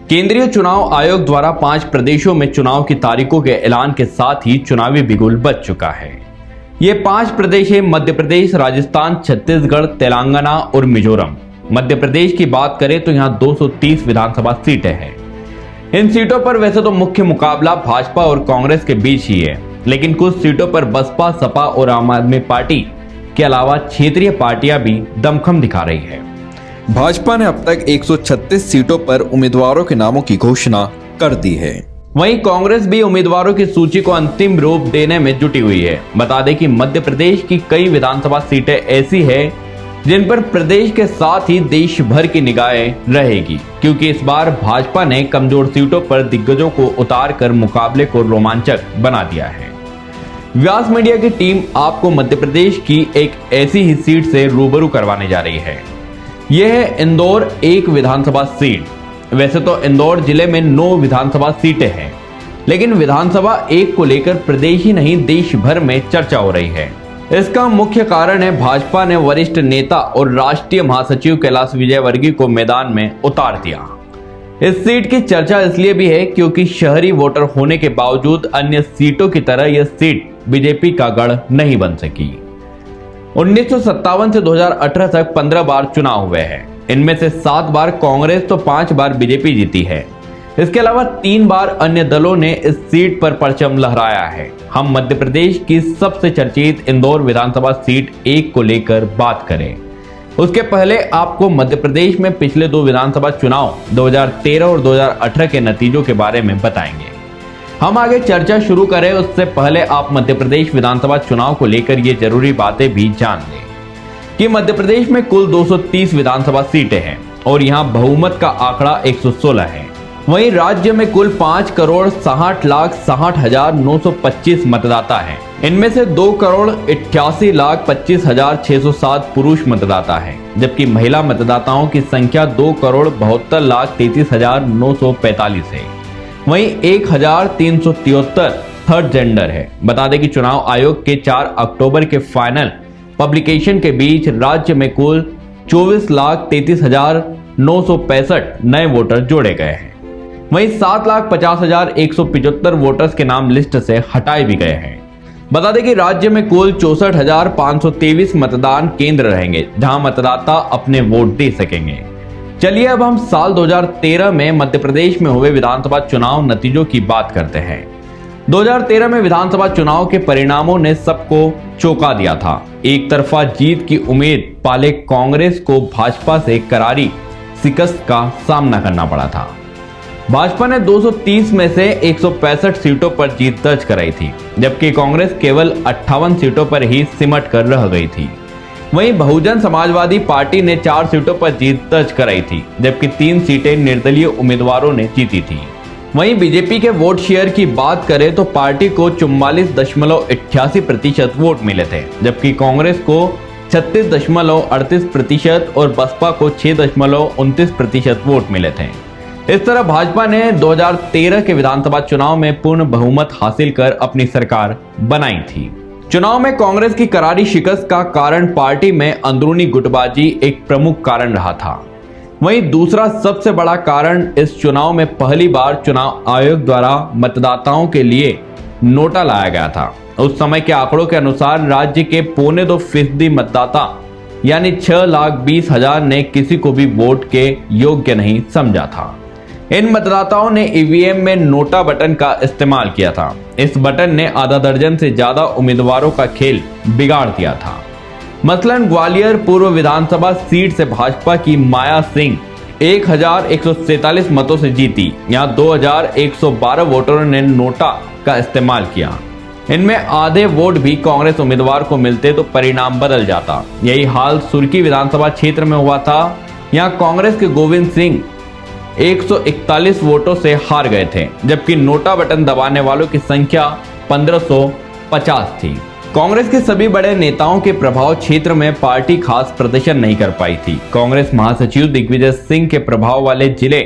केंद्रीय चुनाव आयोग द्वारा 5 प्रदेशों में चुनाव की तारीखों के ऐलान के साथ ही चुनावी बिगुल बज चुका है। ये 5 प्रदेश है मध्य प्रदेश, राजस्थान, छत्तीसगढ़, तेलंगाना और मिजोरम। मध्य प्रदेश की बात करें तो यहाँ 230 विधानसभा सीटें हैं। इन सीटों पर वैसे तो मुख्य मुकाबला भाजपा और कांग्रेस के बीच ही है, लेकिन कुछ सीटों पर बसपा, सपा और आम आदमी पार्टी के अलावा क्षेत्रीय पार्टियां भी दमखम दिखा रही है। भाजपा ने अब तक 136 सीटों पर उम्मीदवारों के नामों की घोषणा कर दी है। वहीं कांग्रेस भी उम्मीदवारों की सूची को अंतिम रूप देने में जुटी हुई है। बता दें कि मध्य प्रदेश की कई विधानसभा सीटें ऐसी है जिन पर प्रदेश के साथ ही देश भर की निगाहें रहेगी, क्योंकि इस बार भाजपा ने कमजोर सीटों पर दिग्गजों को उतार कर मुकाबले को रोमांचक बना दिया है। व्यास मीडिया की टीम आपको मध्य प्रदेश की एक ऐसी ही सीट से रूबरू करवाने जा रही है। यह है इंदौर एक विधानसभा सीट। वैसे तो इंदौर जिले में 9 विधानसभा सीटें हैं, लेकिन विधानसभा एक को लेकर प्रदेश ही नहीं देश भर में चर्चा हो रही है। इसका मुख्य कारण है भाजपा ने वरिष्ठ नेता और राष्ट्रीय महासचिव कैलाश विजयवर्गीय को मैदान में उतार दिया। इस सीट की चर्चा इसलिए भी है क्योंकि शहरी वोटर होने के बावजूद अन्य सीटों की तरह यह सीट बीजेपी का गढ़ नहीं बन सकी। 1957 से 2018 तक 15 बार चुनाव हुए हैं। इनमें से 7 बार कांग्रेस तो 5 बार बीजेपी जीती है। इसके अलावा 3 बार अन्य दलों ने इस सीट पर परचम लहराया है। हम मध्य प्रदेश की सबसे चर्चित इंदौर विधानसभा सीट 1 को लेकर बात करें, उसके पहले आपको मध्य प्रदेश में पिछले 2 विधानसभा चुनाव 2013 और 2018 के नतीजों के बारे में बताएंगे। हम आगे चर्चा शुरू करें उससे पहले आप मध्य प्रदेश विधानसभा चुनाव को लेकर ये जरूरी बातें भी जान लें कि मध्य प्रदेश में कुल 230 विधानसभा सीटें हैं और यहाँ बहुमत का आंकड़ा 116 है। वहीं राज्य में कुल 5,60,60,925 मतदाता हैं। इनमें से 2,88,25,607 पुरुष मतदाता हैं, जबकि महिला मतदाताओं की संख्या 2,72,33,945 है। वहीं 1,373 थर्ड जेंडर है। बता दें कि चुनाव आयोग के 4 अक्टूबर के फाइनल पब्लिकेशन के बीच राज्य में कुल 24,33,965 नए वोटर जोड़े गए हैं। वहीं 7,50,175 वोटर्स के नाम लिस्ट से हटाए भी गए हैं। बता दें कि राज्य में कुल 64,523 मतदान केंद्र रहेंगे, जहां मतदाता अपने वोट दे सकेंगे। चलिए अब हम साल 2013 में मध्य प्रदेश में हुए विधानसभा चुनाव नतीजों की बात करते हैं। 2013 में विधानसभा चुनाव के परिणामों ने सबको चौंका दिया था। एक तरफा जीत की उम्मीद पाले कांग्रेस को भाजपा से करारी शिकस्त का सामना करना पड़ा था। भाजपा ने 230 में से 165 सीटों पर जीत दर्ज कराई थी, जबकि कांग्रेस केवल 58 सीटों पर ही सिमट कर रह गई थी। वहीं बहुजन समाजवादी पार्टी ने 4 सीटों पर जीत दर्ज कराई थी, जबकि 3 सीटें निर्दलीय उम्मीदवारों ने जीती थी। वहीं बीजेपी के वोट शेयर की बात करें तो पार्टी को 44.88% वोट मिले थे, जबकि कांग्रेस को 36.38% और बसपा को 6.29% वोट मिले थे। इस तरह भाजपा ने 2013 के विधानसभा चुनाव में पूर्ण बहुमत हासिल कर अपनी सरकार बनाई थी। चुनाव में कांग्रेस की करारी शिकस्त का कारण पार्टी में अंदरूनी गुटबाजी एक प्रमुख कारण रहा था। वहीं दूसरा सबसे बड़ा कारण इस चुनाव में पहली बार चुनाव आयोग द्वारा मतदाताओं के लिए नोटा लाया गया था। उस समय के आंकड़ों के अनुसार राज्य के 2.25% मतदाता यानी 6,20,000 ने किसी को भी वोट के योग्य नहीं समझा था। इन मतदाताओं ने ईवीएम में नोटा बटन का इस्तेमाल किया था। इस बटन ने आधा दर्जन से ज्यादा उम्मीदवारों का खेल बिगाड़ दिया था। मसलन ग्वालियर पूर्व विधानसभा सीट से भाजपा की माया सिंह 1,147 मतों से जीती। यहाँ 2,112 वोटरों ने नोटा का इस्तेमाल किया। इनमें आधे वोट भी कांग्रेस उम्मीदवार को मिलते तो परिणाम बदल जाता। यही हाल सुर्खी विधानसभा क्षेत्र में हुआ था। यहाँ कांग्रेस के गोविंद सिंह 141 वोटों से हार गए थे, जबकि नोटा बटन दबाने वालों की संख्या 1550 थी। कांग्रेस के सभी बड़े नेताओं के प्रभाव क्षेत्र में पार्टी खास प्रदर्शन नहीं कर पाई थी। कांग्रेस महासचिव दिग्विजय सिंह के प्रभाव वाले जिले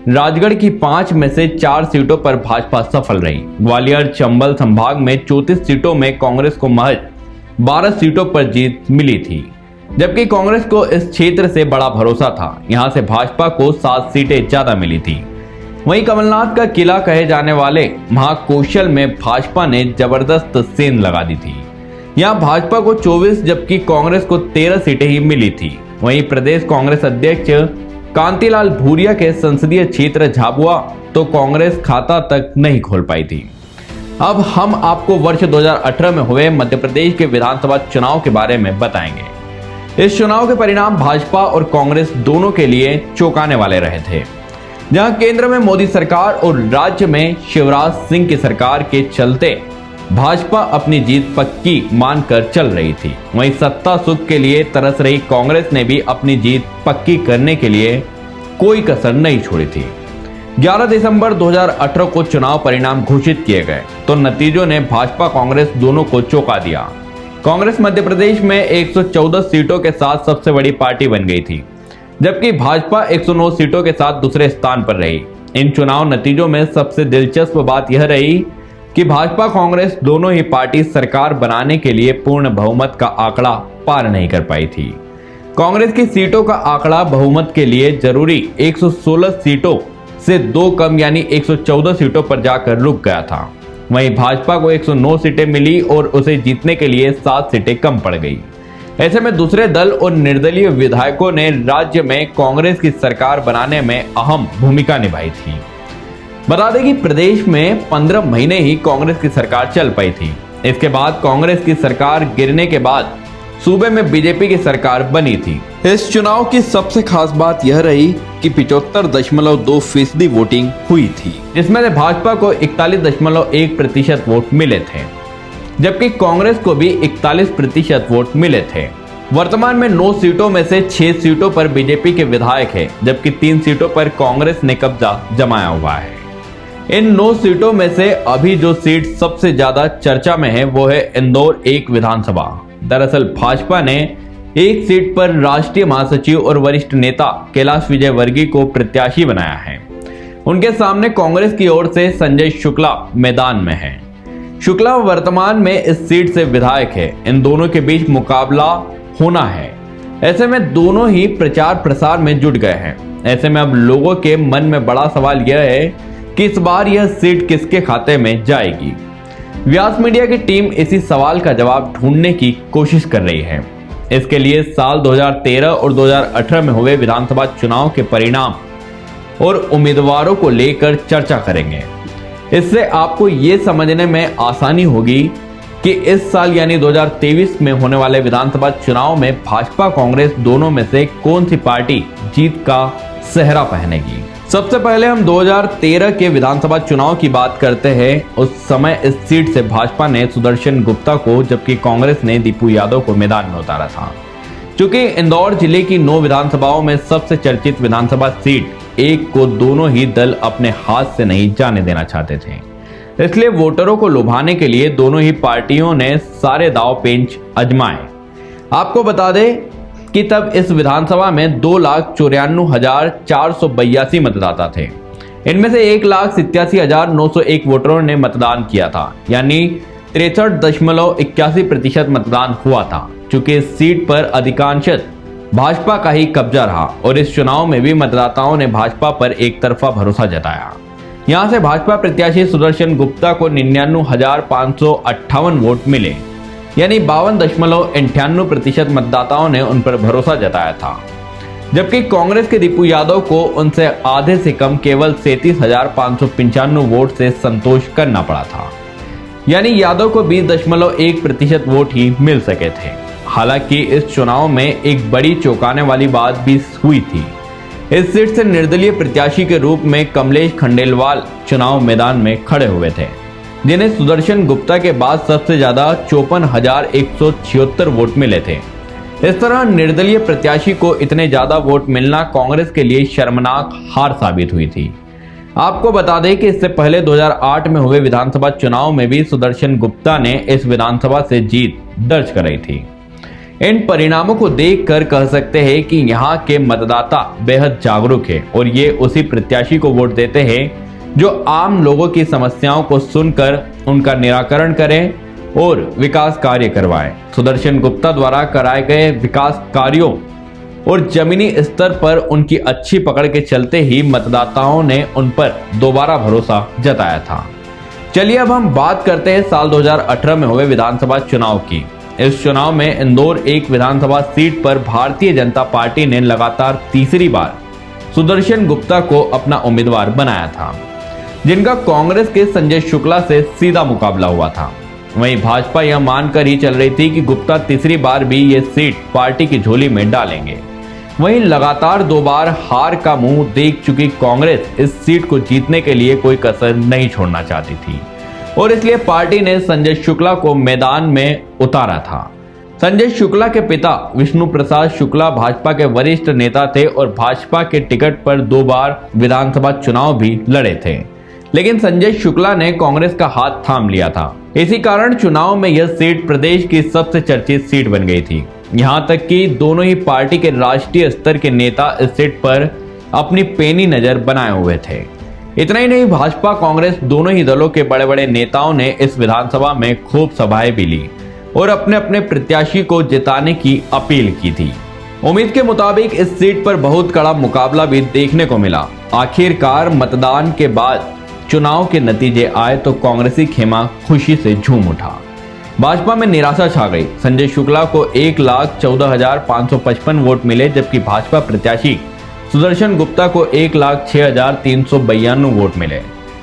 राजगढ़ की 5 में से 4 सीटों पर भाजपा सफल रही। ग्वालियर चंबल संभाग में 34 सीटों में कांग्रेस को महज 12 सीटों पर जीत मिली थी, जबकि कांग्रेस को इस क्षेत्र से बड़ा भरोसा था। यहां से भाजपा को 7 सीटें ज्यादा मिली थी। वहीं कमलनाथ का किला कहे जाने वाले महाकौशल में भाजपा ने जबरदस्त सेंध लगा दी थी। यहां भाजपा को 24 जबकि कांग्रेस को 13 सीटें ही मिली थी। वहीं प्रदेश कांग्रेस अध्यक्ष कांतिलाल भूरिया के संसदीय क्षेत्र झाबुआ तो कांग्रेस खाता तक नहीं खोल पाई थी। अब हम आपको वर्ष 2018 में हुए मध्य प्रदेश के विधानसभा चुनाव के बारे में बताएंगे। इस चुनाव के परिणाम भाजपा और कांग्रेस दोनों के लिए चौंकाने वाले रहे थे। जहां केंद्र में मोदी सरकार और राज्य में शिवराज सिंह की सरकार के चलते भाजपा अपनी जीत पक्की मानकर चल रही थी, वहीं सत्ता सुख के लिए तरस रही कांग्रेस ने भी अपनी जीत पक्की करने के लिए कोई कसर नहीं छोड़ी थी। 11 दिसंबर 2018 को चुनाव परिणाम घोषित किए गए तो नतीजों ने भाजपा कांग्रेस दोनों को चौंका दिया। कांग्रेस मध्य प्रदेश में 114 सीटों के साथ सबसे बड़ी पार्टी बन गई थी, जबकि भाजपा 109 सीटों के साथ दूसरे स्थान पर रही। इन चुनाव नतीजों में सबसे दिलचस्प बात यह रही कि भाजपा कांग्रेस दोनों ही पार्टी सरकार बनाने के लिए पूर्ण बहुमत का आंकड़ा पार नहीं कर पाई थी। कांग्रेस की सीटों का आंकड़ा बहुमत के लिए जरूरी 116 सीटों से 2 कम यानी 114 सीटों पर जाकर रुक गया था। वहीं भाजपा को 109 सीटें मिली और उसे जीतने के लिए 7 सीटें कम पड़ गई। ऐसे में दूसरे दल और निर्दलीय विधायकों ने राज्य में कांग्रेस की सरकार बनाने में अहम भूमिका निभाई थी। बता दें कि प्रदेश में 15 महीने ही कांग्रेस की सरकार चल पाई थी। इसके बाद कांग्रेस की सरकार गिरने के बाद सूबे में बीजेपी की सरकार बनी थी। इस चुनाव की सबसे खास बात यह रही कि 75.2% वोटिंग हुई थी, जिसमें से भाजपा को 41.1% वोट मिले थे, जबकि कांग्रेस को भी 41% वोट मिले थे। वर्तमान में 9 सीटों में से 6 सीटों पर बीजेपी के विधायक है, जबकि 3 सीटों पर कांग्रेस ने कब्जा जमाया हुआ है। इन 9 सीटों में से अभी जो सीट सबसे ज्यादा चर्चा में है वो है इंदौर 1 विधानसभा। दरअसल भाजपा ने 1 सीट पर राष्ट्रीय महासचिव और वरिष्ठ नेता कैलाश विजयवर्गीय को प्रत्याशी बनाया है। उनके सामने कांग्रेस की ओर से संजय शुक्ला मैदान में है। शुक्ला वर्तमान में इस सीट से विधायक है। इन दोनों के बीच मुकाबला होना है। ऐसे में दोनों ही प्रचार प्रसार में जुट गए हैं। ऐसे में अब लोगों के मन में बड़ा सवाल यह है कि इस बार यह सीट किसके खाते में जाएगी। व्यास मीडिया की टीम इसी सवाल का जवाब ढूंढने की कोशिश कर रही है। इसके लिए साल 2013 और 2018 में हुए विधानसभा चुनाव के परिणाम और उम्मीदवारों को लेकर चर्चा करेंगे। इससे आपको ये समझने में आसानी होगी कि इस साल यानी 2023 में होने वाले विधानसभा चुनाव में भाजपा कांग्रेस दोनों में से कौन सी पार्टी जीत का सेहरा पहनेगी। सबसे पहले हम 2013 के विधानसभा चुनाव की बात करते हैं। उस समय इस सीट से भाजपा ने सुदर्शन गुप्ता को, जबकि कांग्रेस ने दीपू यादव को मैदान में उतारा था। क्योंकि इंदौर जिले की 9 विधानसभाओं में सबसे चर्चित विधानसभा सीट 1 को दोनों ही दल अपने हाथ से नहीं जाने देना चाहते थे, इसलिए वोटरों को लुभाने के लिए दोनों ही पार्टियों ने सारे दांव पेंच आजमाए। आपको बता दें कि तब इस विधानसभा में 2,94,482 मतदाता थे। इनमें से 1,87,901 वोटरों ने मतदान किया था, यानी 63.81% मतदान हुआ था। चूंकि इस सीट पर अधिकांशत भाजपा का ही कब्जा रहा और इस चुनाव में भी मतदाताओं ने भाजपा पर एक तरफा भरोसा जताया। यहां से भाजपा प्रत्याशी सुदर्शन गुप्ता को 99,558 वोट मिले, यानी 52.98% मतदाताओं ने उन पर भरोसा जताया था। जबकि कांग्रेस के दीपू यादव को उनसे आधे से कम केवल 37,595 वोट से संतोष करना पड़ा था, यानी यादव को 20.1% वोट ही मिल सके थे। हालांकि इस चुनाव में एक बड़ी चौंकाने वाली बात भी हुई थी। इस सीट से निर्दलीय प्रत्याशी के रूप में कमलेश खंडेलवाल चुनाव मैदान में खड़े हुए थे, जिन्हें सुदर्शन गुप्ता के बाद सबसे ज्यादा 54,176 वोट मिले थे। इस तरह निर्दलीय प्रत्याशी को इतने ज्यादा वोट मिलना कांग्रेस के लिए शर्मनाक हार साबित हुई थी। आपको बता दें कि इससे पहले 2008 में हुए विधानसभा चुनाव में भी सुदर्शन गुप्ता ने इस विधानसभा से जीत दर्ज कराई थी। इन परिणामों को देखकर कह सकते हैं कि यहाँ के मतदाता बेहद जागरूक है और ये उसी प्रत्याशी को वोट देते हैं जो आम लोगों की समस्याओं को सुनकर उनका निराकरण करें और विकास कार्य करवाएं। सुदर्शन गुप्ता द्वारा कराए गए विकास कार्यों और जमीनी स्तर पर उनकी अच्छी पकड़ के चलते ही मतदाताओं ने उन पर दोबारा भरोसा जताया था। चलिए अब हम बात करते हैं साल 2018 में हुए विधानसभा चुनाव की। इस चुनाव में इंदौर एक विधानसभा सीट पर भारतीय जनता पार्टी ने लगातार तीसरी बार सुदर्शन गुप्ता को अपना उम्मीदवार बनाया था, जिनका कांग्रेस के संजय शुक्ला से सीधा मुकाबला हुआ था। वहीं भाजपा यह मानकर ही चल रही थी कि गुप्ता तीसरी बार भी ये सीट पार्टी की झोली में डालेंगे। वहीं लगातार 2 बार हार का मुंह देख चुकी कांग्रेस इस सीट को जीतने के लिए कोई कसर नहीं छोड़ना चाहती थी और इसलिए पार्टी ने संजय शुक्ला को मैदान में उतारा था। संजय शुक्ला के पिता विष्णु प्रसाद शुक्ला भाजपा के वरिष्ठ नेता थे और भाजपा के टिकट पर 2 बार विधानसभा चुनाव भी लड़े थे, लेकिन संजय शुक्ला ने कांग्रेस का हाथ थाम लिया था। इसी कारण चुनाव में यह सीट प्रदेश की सबसे चर्चित सीट बन गई थी। यहां तक कि दोनों ही पार्टी के राष्ट्रीय स्तर के नेता इस सीट पर अपनी पैनी नजर बनाए हुए थे। इतना ही नहीं, भाजपा कांग्रेस दोनों ही दलों के बड़े बड़े नेताओं ने इस विधानसभा में खूब सभाएं भी ली और अपने अपने प्रत्याशी को जिताने की अपील की थी। उम्मीद के मुताबिक इस सीट पर बहुत कड़ा मुकाबला भी देखने को मिला। आखिरकार मतदान के बाद चुनाव के नतीजे आए तो कांग्रेसी खेमा खुशी से झूम उठा। भाजपा में निराशा छा गई। संजय शुक्ला को 1,14,555 वोट मिले, जबकि भाजपा प्रत्याशी सुदर्शन गुप्ता को 1,06,392 वोट मिले।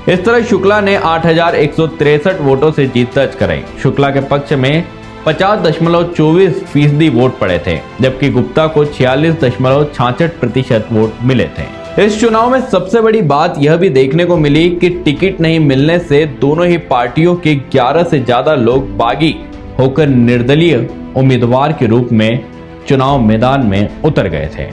इस तरह शुक्ला ने 8,163 वोटों से जीत दर्ज कराई। शुक्ला के पक्ष में 50.24% वोट पड़े थे, जबकि गुप्ता को 46.66% वोट मिले थे। इस चुनाव में सबसे बड़ी बात यह भी देखने को मिली कि टिकट नहीं मिलने से दोनों ही पार्टियों के 11 से ज्यादा लोग बागी होकर निर्दलीय उम्मीदवार के रूप में चुनाव मैदान में उतर गए थे।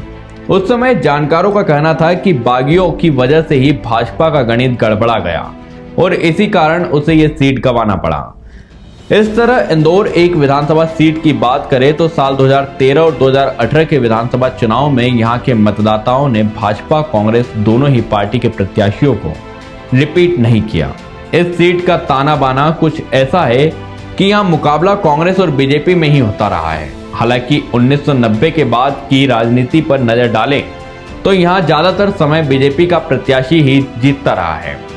उस समय जानकारों का कहना था कि बागियों की वजह से ही भाजपा का गणित गड़बड़ा गया और इसी कारण उसे यह सीट गंवाना पड़ा। इस तरह इंदौर एक विधानसभा सीट की बात करें तो साल 2013 और 2018 के विधानसभा चुनाव में यहां के मतदाताओं ने भाजपा कांग्रेस दोनों ही पार्टी के प्रत्याशियों को रिपीट नहीं किया। इस सीट का ताना बाना कुछ ऐसा है कि यहां मुकाबला कांग्रेस और बीजेपी में ही होता रहा है। हालांकि 1990 के बाद की राजनीति पर नजर डालें तो यहां ज्यादातर समय बीजेपी का प्रत्याशी ही जीतता रहा है।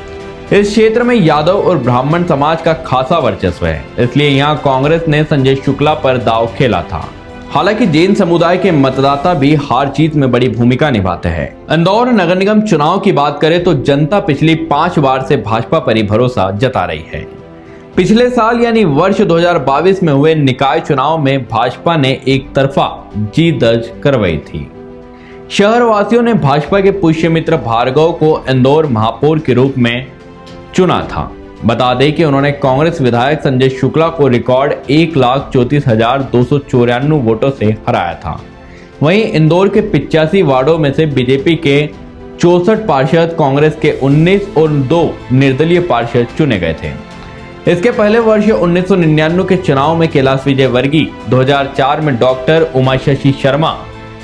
इस क्षेत्र में यादव और ब्राह्मण समाज का खासा वर्चस्व है, इसलिए यहां कांग्रेस ने संजय शुक्ला पर दांव खेला था। हालांकि जैन समुदाय के मतदाता भी हार जीत में बड़ी भूमिका निभाते हैं। इंदौर नगर निगम चुनाव की बात करें तो जनता पिछली 5 बार से भाजपा पर ही भरोसा जता रही है। पिछले साल यानी वर्ष 2022 में हुए निकाय चुनाव में भाजपा ने एक तरफा जीत दर्ज करवाई थी। शहर वासियों ने भाजपा के पुष्य मित्र भार्गव को इंदौर महापौर के रूप में चुना था। बता दें कि उन्होंने कांग्रेस विधायक संजय शुक्ला को रिकॉर्ड 1,34,294 वोटों से हराया था। वहीं इंदौर के 85 वार्डों में से बीजेपी के 64 पार्षद, कांग्रेस के 19 और 2 निर्दलीय पार्षद चुने गए थे। इसके पहले वर्ष 1999 के चुनाव में कैलाश विजयवर्गीय, 2004 में डॉक्टर उमा शशि शर्मा,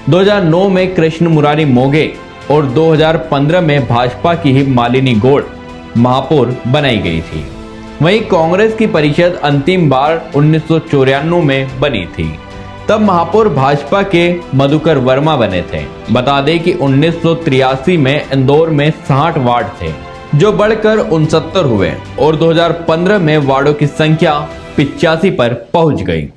2009 में कृष्ण मुरारी मोगे और 2015 में भाजपा की ही मालिनी गौड़ महापौर बनाई गई थी। वहीं कांग्रेस की परिषद अंतिम बार 1994 में बनी थी। तब महापौर भाजपा के मधुकर वर्मा बने थे। बता दें कि 1983 में इंदौर में 60 वार्ड थे, जो बढ़कर 69 हुए और 2015 में वार्डों की संख्या 85 पर पहुंच गई।